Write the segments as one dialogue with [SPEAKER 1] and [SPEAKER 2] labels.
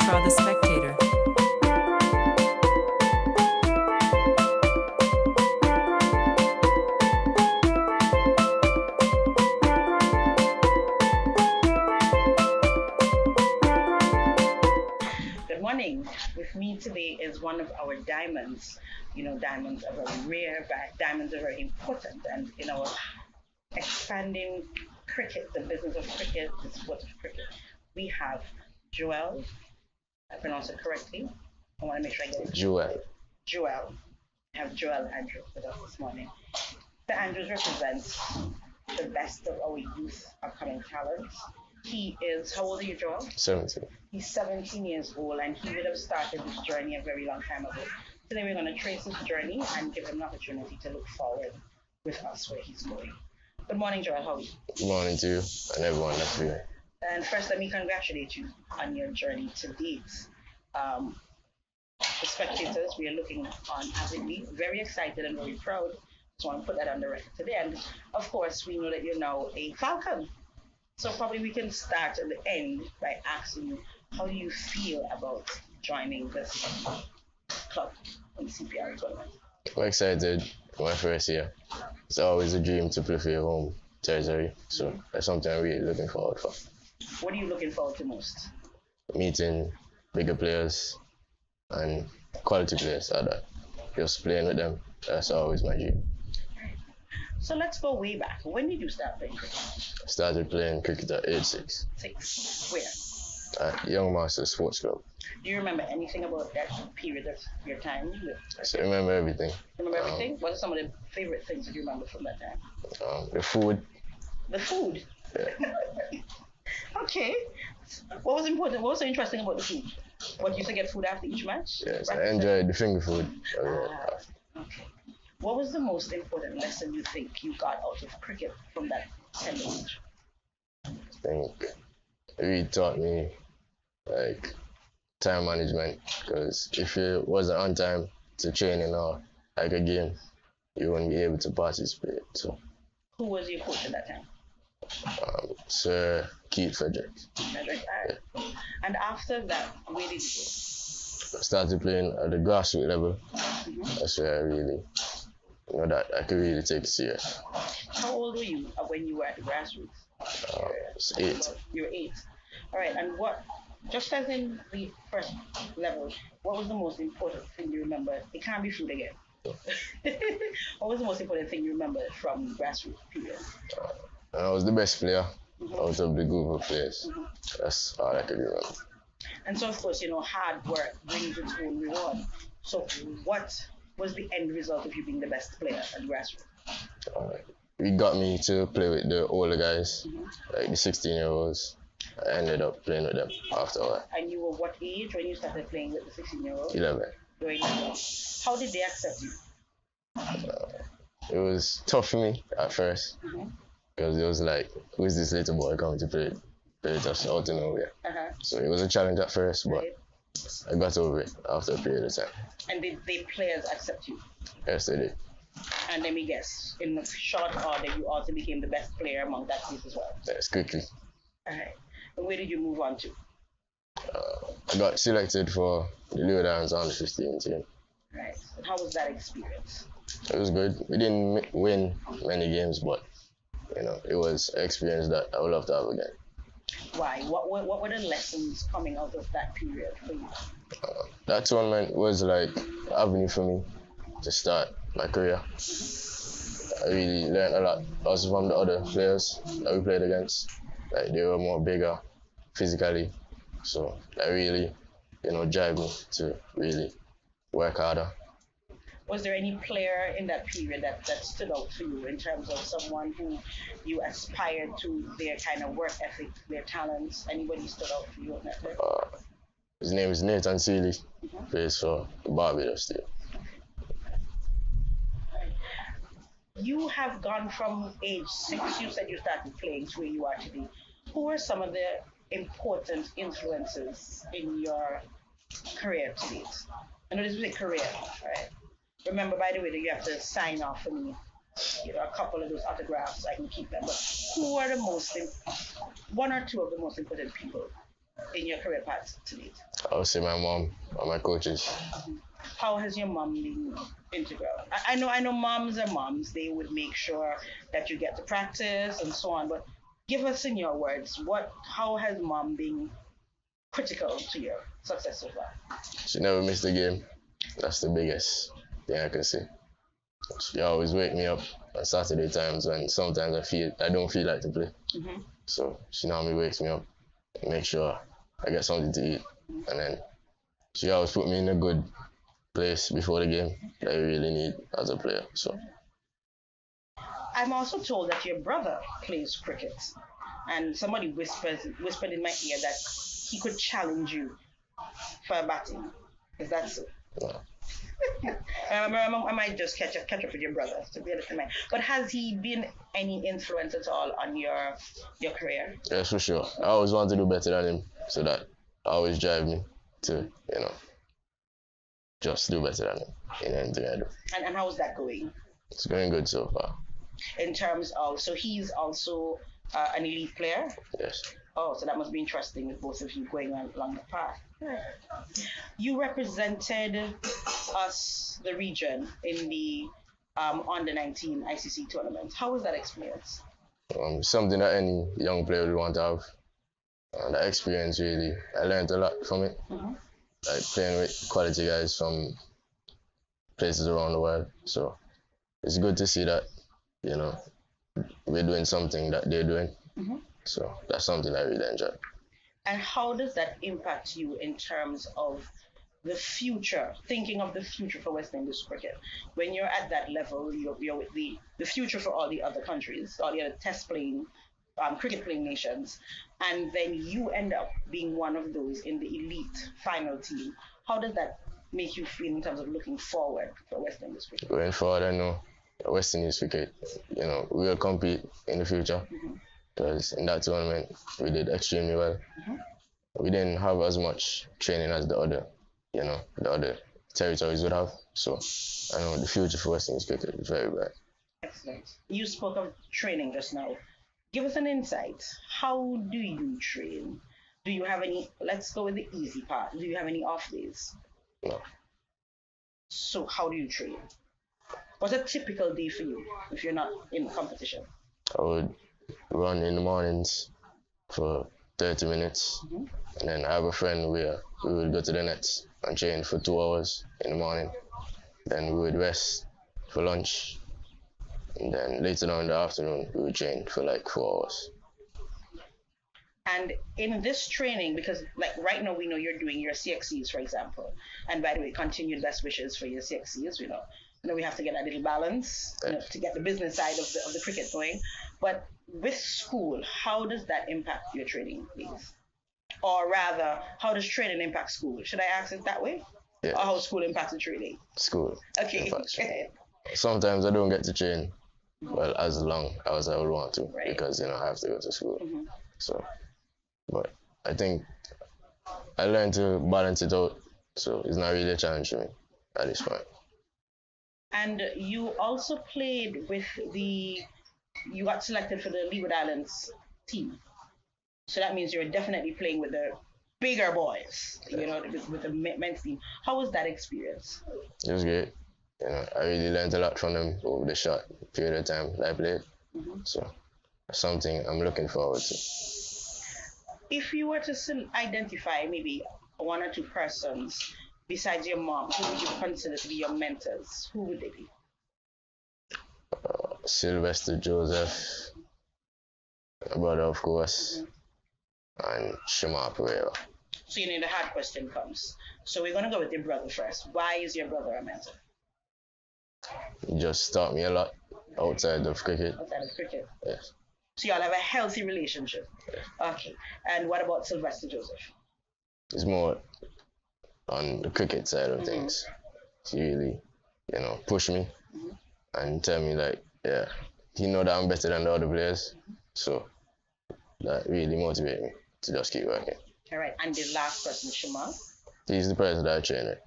[SPEAKER 1] Fra the Spectator.
[SPEAKER 2] Good morning. With me today is one of our diamonds. You know, diamonds are very rare, but diamonds are very important. And in our expanding cricket, the business of cricket, the sport of cricket, we have Joel. I pronounce it correctly. I want to make sure I get it.
[SPEAKER 3] Joel.
[SPEAKER 2] Joel. I have Joel Andrews with us this morning. The Andrews represents the best of our youth upcoming talents. He is, how old are you, Joel?
[SPEAKER 3] 17.
[SPEAKER 2] He's 17 years old, and he would have started this journey a very long time ago. Today we're going to trace his journey and give him an opportunity to look forward with us where he's going. Good morning, Joel. How are you?
[SPEAKER 3] Good morning to you and everyone that's here.
[SPEAKER 2] And first, let me congratulate you on your journey to date. The spectators, we are looking on avidly, very excited and very proud. So I want to put that on the record today. And of course, we know that you're now a Falcon. So probably we can start at the end by asking you, how do you feel about joining this club in the CPR tournament?
[SPEAKER 3] I'm excited for my first year. It's always a dream to play for your home territory. So that's something I'm really looking forward for.
[SPEAKER 2] What are you looking forward to most?
[SPEAKER 3] Meeting bigger players and quality players like that. Just playing with them, that's always my dream.
[SPEAKER 2] So let's go way back. When did you start playing cricket?
[SPEAKER 3] I started playing cricket at age 6
[SPEAKER 2] 6. Where?
[SPEAKER 3] at Young Masters Sports Club.
[SPEAKER 2] Do you remember anything about that period of your time?
[SPEAKER 3] So I remember everything.
[SPEAKER 2] Remember everything? What are some of the favorite things that you remember from that time?
[SPEAKER 3] The food.
[SPEAKER 2] The food?
[SPEAKER 3] Yeah.
[SPEAKER 2] Okay. What was important? What was so interesting about the food? What, you used to get food after each match?
[SPEAKER 3] Yes, I enjoyed the finger food.
[SPEAKER 2] Okay. What was the most important lesson you think you got out of cricket from that tender age?
[SPEAKER 3] I think it really taught me like time management, because if you wasn't on time to training or like a game, you wouldn't be able to participate. So
[SPEAKER 2] who was your coach at that time?
[SPEAKER 3] Sir Keith Frederick.
[SPEAKER 2] Frederick, all right. And after that, where did you go?
[SPEAKER 3] I started playing at the grassroots level. That's where I really that I could really take it serious.
[SPEAKER 2] How old were you when you were at the grassroots?
[SPEAKER 3] I was 8.
[SPEAKER 2] You were 8. All right, and what, just as in the first level, what was the most important thing you remember? It can't be food again. What was the most important thing you remember from grassroots period?
[SPEAKER 3] I was the best player out of the group of players. That's all I could remember.
[SPEAKER 2] And so, of course, you know, hard work brings its own reward. So what was the end result of you being the best player at grassroots?
[SPEAKER 3] It got me to play with the older guys, like the 16-year-olds. I ended up playing with them after a while.
[SPEAKER 2] And you were what age when you started playing with the 16-year-olds?
[SPEAKER 3] 11.
[SPEAKER 2] You were 11. How did they accept you?
[SPEAKER 3] It was tough for me at first, because it was like, who's this little boy coming to play just out of nowhere? So it was a challenge at first, but I got over it after a period of time.
[SPEAKER 2] And did the players accept you?
[SPEAKER 3] Yes, they did.
[SPEAKER 2] And let me guess, in short order, you also became the best player among that group as well?
[SPEAKER 3] Yes, quickly.
[SPEAKER 2] Alright. And where did you move on to?
[SPEAKER 3] I got selected for the Leeuwarden's under 15 team.
[SPEAKER 2] Right. And how was that experience?
[SPEAKER 3] It was good. We didn't win many games, but you know, it was an experience that I would love to have again.
[SPEAKER 2] Why? What were the lessons coming out of that period for you?
[SPEAKER 3] That tournament was like an avenue for me to start my career. I really learned a lot also from the other players that we played against. Like, they were more bigger physically, so that really, drive me to really work harder.
[SPEAKER 2] Was there any player in that period that stood out to you in terms of someone who you aspired to, their kind of work ethic, their talents? Anybody stood out for you in that player?
[SPEAKER 3] His name is Nathan Seeley. Plays for the Barbuda team.
[SPEAKER 2] You have gone from age 6, you said you started playing, to where you are today. Who are some of the important influences in your career to date? I know this was a career, right? Remember, by the way, that you have to sign off for me. A couple of those autographs, I can keep them. But who are the one or two of the most important people in your career path to date?
[SPEAKER 3] I would say my mom and my coaches.
[SPEAKER 2] How has your mom been integral? I know moms are moms. They would make sure that you get to practice and so on. But give us in your words, how has mom been critical to your success so far?
[SPEAKER 3] She never missed a game. That's the biggest thing I can say. She always wake me up on Saturday times when sometimes I don't feel like to play.
[SPEAKER 2] Mm-hmm.
[SPEAKER 3] So she normally wakes me up and make sure I get something to eat. And then she always put me in a good place before the game that I really need as a player. So
[SPEAKER 2] I'm also told that your brother plays cricket, and somebody whispered in my ear that he could challenge you for batting. Is that so?
[SPEAKER 3] no.
[SPEAKER 2] I might just catch up with your brother to be honest. But has he been any influence at all on your career?
[SPEAKER 3] Yes, for sure. I always want to do better than him, so that always drive me to, just do better than him in anything I do.
[SPEAKER 2] And how's that going?
[SPEAKER 3] It's going good so far.
[SPEAKER 2] In terms of, so he's also an elite player?
[SPEAKER 3] Yes.
[SPEAKER 2] Oh, so that must be interesting with both of you going along the path. You represented us, the region, in the under 19 ICC tournament. How was that experience?
[SPEAKER 3] Something that any young player would want to have. That experience really, I learned a lot from it.
[SPEAKER 2] Mm-hmm.
[SPEAKER 3] Like playing with quality guys from places around the world. So it's good to see that, we're doing something that they're doing.
[SPEAKER 2] Mm-hmm.
[SPEAKER 3] So that's something I really enjoy.
[SPEAKER 2] And how does that impact you in terms of the future, thinking of the future for West Indies cricket? When you're at that level, you're with the future for all the other countries, all the other cricket playing nations, and then you end up being one of those in the elite final team. How does that make you feel in terms of looking forward for West Indies cricket?
[SPEAKER 3] Going forward, I know West Indies cricket, we will compete in the future.
[SPEAKER 2] Mm-hmm.
[SPEAKER 3] Because in that tournament, we did extremely well.
[SPEAKER 2] Mm-hmm.
[SPEAKER 3] We didn't have as much training as the other territories would have. So I know the future for West Indies cricket is very bright.
[SPEAKER 2] Excellent. You spoke of training just now. Give us an insight. How do you train? Do you have any, let's go with the easy part. Do you have any off days?
[SPEAKER 3] No.
[SPEAKER 2] So how do you train? What's a typical day for you if you're not in competition?
[SPEAKER 3] I would run in the mornings for 30 minutes.
[SPEAKER 2] Mm-hmm.
[SPEAKER 3] And then I have a friend where we would go to the nets and train for 2 hours in the morning. Then we would rest for lunch. And then later on in the afternoon, we would train for like 4 hours.
[SPEAKER 2] And in this training, because like right now we know you're doing your CXCs, for example. And by the way, continued best wishes for your CXCs. We have to get a little balance to get the business side of the cricket going. But with school, how does that impact your training, please? Or rather, how does training impact school? Should I ask it that way?
[SPEAKER 3] Yeah.
[SPEAKER 2] Or how school impacts the training?
[SPEAKER 3] School.
[SPEAKER 2] Okay.
[SPEAKER 3] Sometimes I don't get to train as long as I would want to,
[SPEAKER 2] right.
[SPEAKER 3] Because I have to go to school.
[SPEAKER 2] Mm-hmm.
[SPEAKER 3] So, but I think I learned to balance it out, so it's not really a challenge for me at this point.
[SPEAKER 2] And you also played with you got selected for the Leeward Islands team. So that means you're definitely playing with the bigger boys, with the men's team. How was that experience?
[SPEAKER 3] It was great. I really learned a lot from them over the short period of time that I played.
[SPEAKER 2] Mm-hmm.
[SPEAKER 3] So that's something I'm looking forward to.
[SPEAKER 2] If you were to identify maybe one or two persons besides your mom, who would you consider to be your mentors? Who would they be?
[SPEAKER 3] Sylvester Joseph, my brother, of course, and Shema Pereira.
[SPEAKER 2] So the hard question comes. So we're going to go with your brother first. Why is your brother a mentor?
[SPEAKER 3] He just taught me a lot outside of cricket.
[SPEAKER 2] Outside of cricket?
[SPEAKER 3] Yes.
[SPEAKER 2] So y'all have a healthy relationship?
[SPEAKER 3] Yes.
[SPEAKER 2] Okay. And what about Sylvester Joseph?
[SPEAKER 3] It's more on the cricket side of things. He really, push me and tell me he know that I'm better than the other players. So that really motivated me to just keep working.
[SPEAKER 2] All right. And the last person, Shema?
[SPEAKER 3] He's the person that I train with.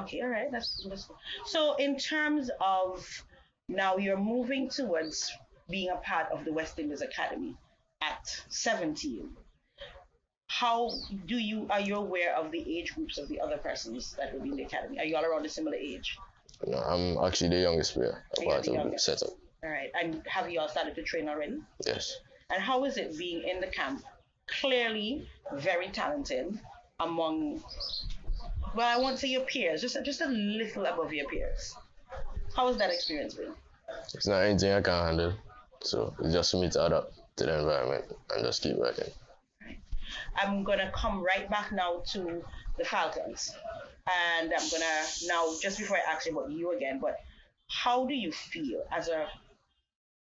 [SPEAKER 2] Okay, all right. That's cool. So in terms of now you're moving towards being a part of the West Indies Academy at 17. How are you aware of the age groups of the other persons that will be in the academy? Are you all around a similar age?
[SPEAKER 3] No, I'm actually the youngest player apart of the setup.
[SPEAKER 2] All right. And have you all started to train already?
[SPEAKER 3] Yes.
[SPEAKER 2] And how is it being in the camp? Clearly very talented among, well, I won't say your peers, just a little above your peers. How has that experience been?
[SPEAKER 3] It's not anything I can handle, so it's just for me to adapt to the environment and just keep working.
[SPEAKER 2] I'm gonna come right back now to the Falcons, and I'm gonna now, just before I ask you about you again, but how do you feel as a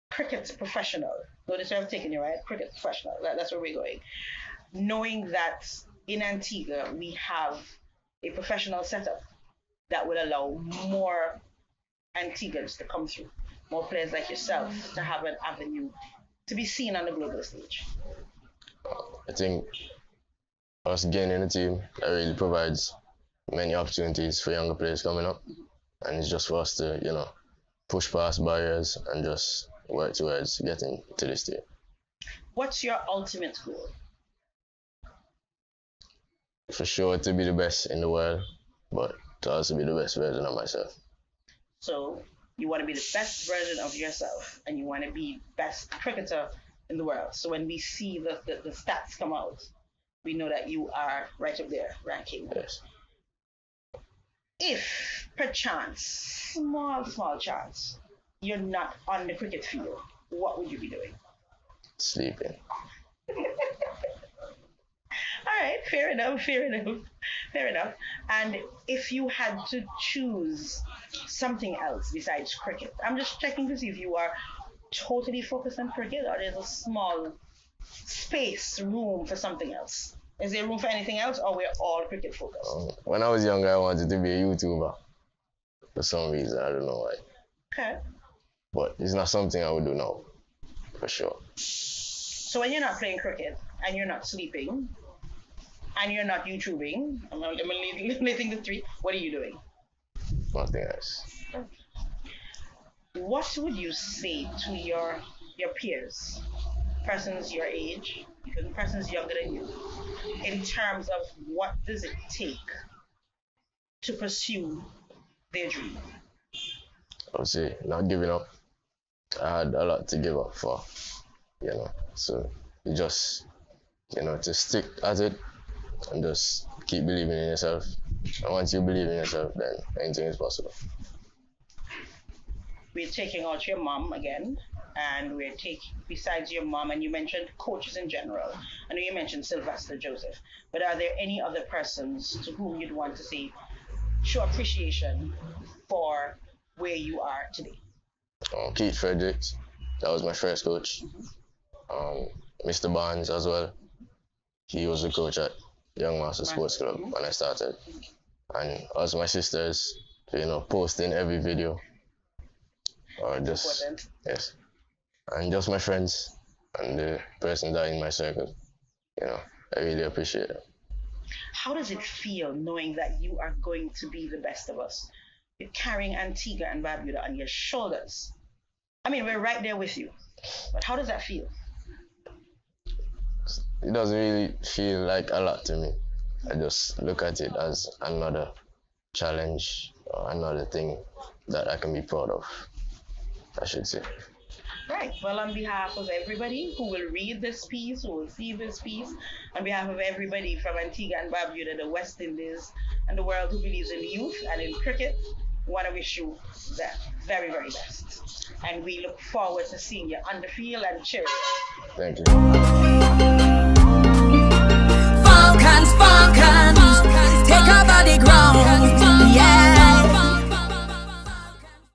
[SPEAKER 2] cricket professional? Notice where I'm taking you, right? Cricket professional. That's where we're going. Knowing that in Antigua we have a professional setup that would allow more Antiguans to come through, more players like yourself to have an avenue to be seen on the global stage.
[SPEAKER 3] I think us gaining a team that really provides many opportunities for younger players coming up, and it's just for us to, push past barriers and just work towards getting to this team.
[SPEAKER 2] What's your ultimate goal?
[SPEAKER 3] For sure to be the best in the world, but to also be the best version of myself.
[SPEAKER 2] So you want to be the best version of yourself, and you want to be best cricketer in the world. So when we see the stats come out, we know that you are right up there ranking.
[SPEAKER 3] Yes.
[SPEAKER 2] If perchance, small chance, you're not on the cricket field, what would you be doing?
[SPEAKER 3] Sleeping.
[SPEAKER 2] All right, fair enough. And if you had to choose something else besides cricket, I'm just checking to see if you are totally focused on cricket or there's a small room for something else. Is there room for anything else, or we're all cricket focused?
[SPEAKER 3] When I was younger, I wanted to be a YouTuber. For some reason, I don't know why.
[SPEAKER 2] Okay.
[SPEAKER 3] But it's not something I would do now, for sure.
[SPEAKER 2] So when you're not playing cricket, and you're not sleeping, and you're not YouTubing, I'm listing the three, what are you doing?
[SPEAKER 3] Nothing else.
[SPEAKER 2] What would you say to your peers, persons your age, even persons younger than you, in terms of what does it take to pursue their dream?
[SPEAKER 3] I would say not giving up. I had a lot to give up for, so you just, to stick at it and just keep believing in yourself. And once you believe in yourself, then anything is possible.
[SPEAKER 2] We're taking out your mom again, and we're besides your mom, and you mentioned coaches in general. I know you mentioned Sylvester Joseph, but are there any other persons to whom you'd want to say, show appreciation for where you are today?
[SPEAKER 3] Keith Fredericks, that was my first coach. Mr. Barnes as well. He was the coach at Young Master Sports Club when I started. And also my sisters, posting every video. Or just important. Yes. And just my friends and the person that in my circle. I really appreciate it.
[SPEAKER 2] How does it feel knowing that you are going to be the best of us? You're carrying Antigua and Barbuda on your shoulders. I mean, we're right there with you. But how does that feel?
[SPEAKER 3] It doesn't really feel like a lot to me. I just look at it as another challenge or another thing that I can be proud of, I should say.
[SPEAKER 2] Right. Well, on behalf of everybody who will read this piece, who will see this piece, on behalf of everybody from Antigua and Barbuda, the West Indies, and the world who believes in youth and in cricket, we want to wish you the very, very best. And we look forward to seeing you on the field and cheering.
[SPEAKER 3] Thank you.